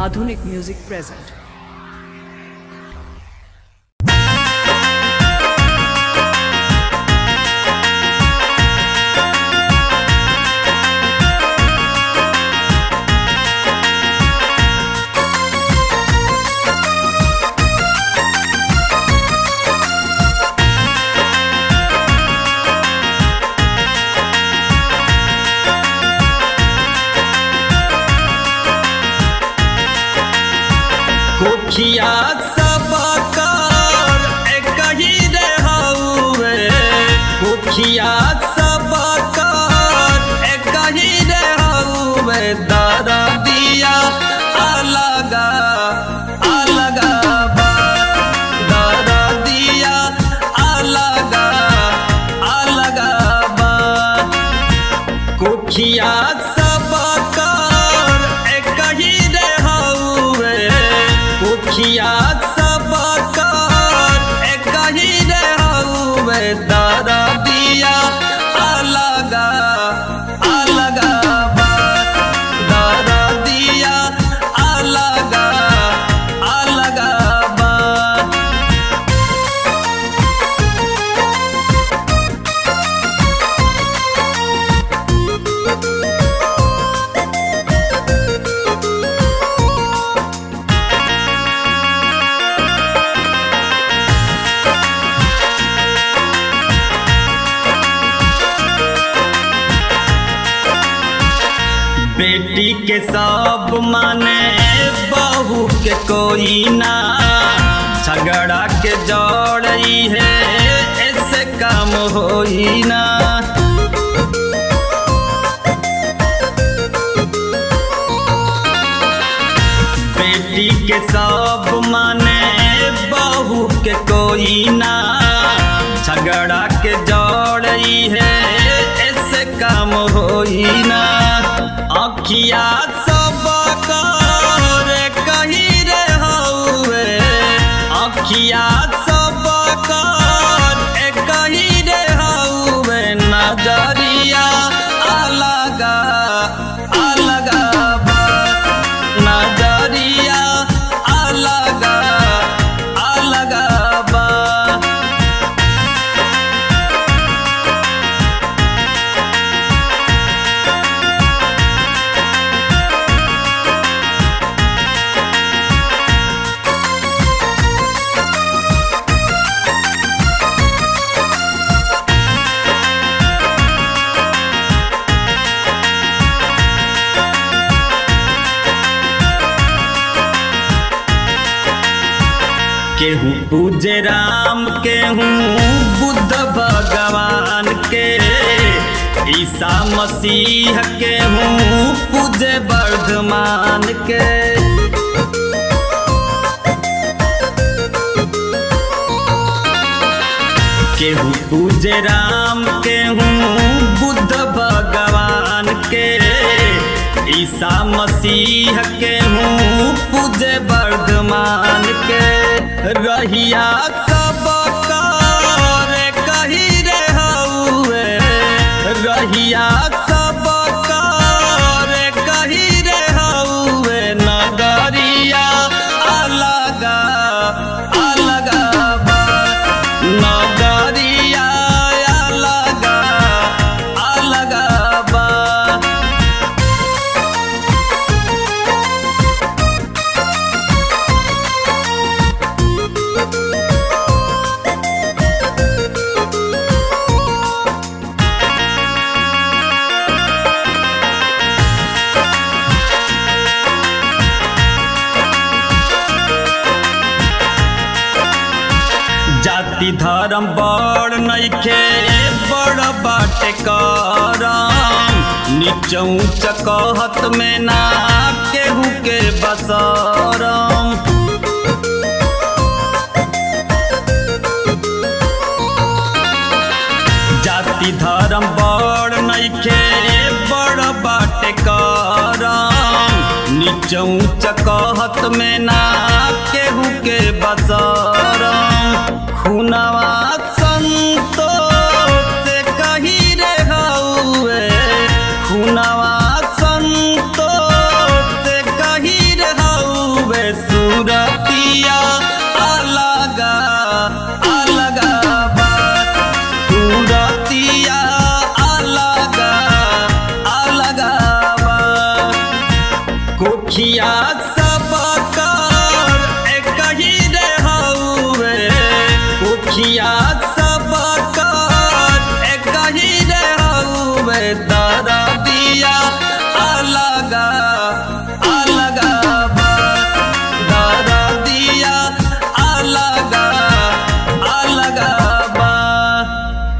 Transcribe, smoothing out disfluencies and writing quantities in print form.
आधुनिक music present. कोखिया सब कर एक ही रे हउवे, कोखिया सब कर एक ही रे हउवे, दरदिया अलगा अलगा बा, दरदिया अलगा अलगा बा। कोखिया सब कर एक ही रे हउवे, कोखिया सब कर एक ही रे हउवे, दरदिया अलगा अलगा बा, दरदिया अलगा अलगा बा। बेटी के सब माने बहू के कोई ना, झगड़ा के जोड़ई है ऐसे काम होई ना। बेटी के सब माने बहू के कोई ना, झगड़ा के जोड़ई है ऐसे काम होई ना। अखिया सब कर कही रे हउवे, अखिया सब कर कही रे हउवे, नजरिया अलगा अलगा बा, नजरिया अलगा अलगा बा। केहू पूजे राम, केहू बुद्ध भगवान के, ईसा मसीह केहू पूजे वर्धमान के। केहू पूजे राम, केहू बुद्ध भगवान के, ईसा मसीह केहू पूजे वर्धमान के। रहिया सब कर कही रे हउवे, रहिया सब कर कही रे हउवे, नगरिया अलगा अलगा बा, नगरिया अलगा अलगा बा। जाति धर्म बड़ नइखे, बड़ बाटे करम, नीच ऊंच कहत में ना केहू के बसरम। जाति धर्म बड़ नइखे, बड़ बाटे करम, नीच ऊंच कहत में ना केहू के बसरम।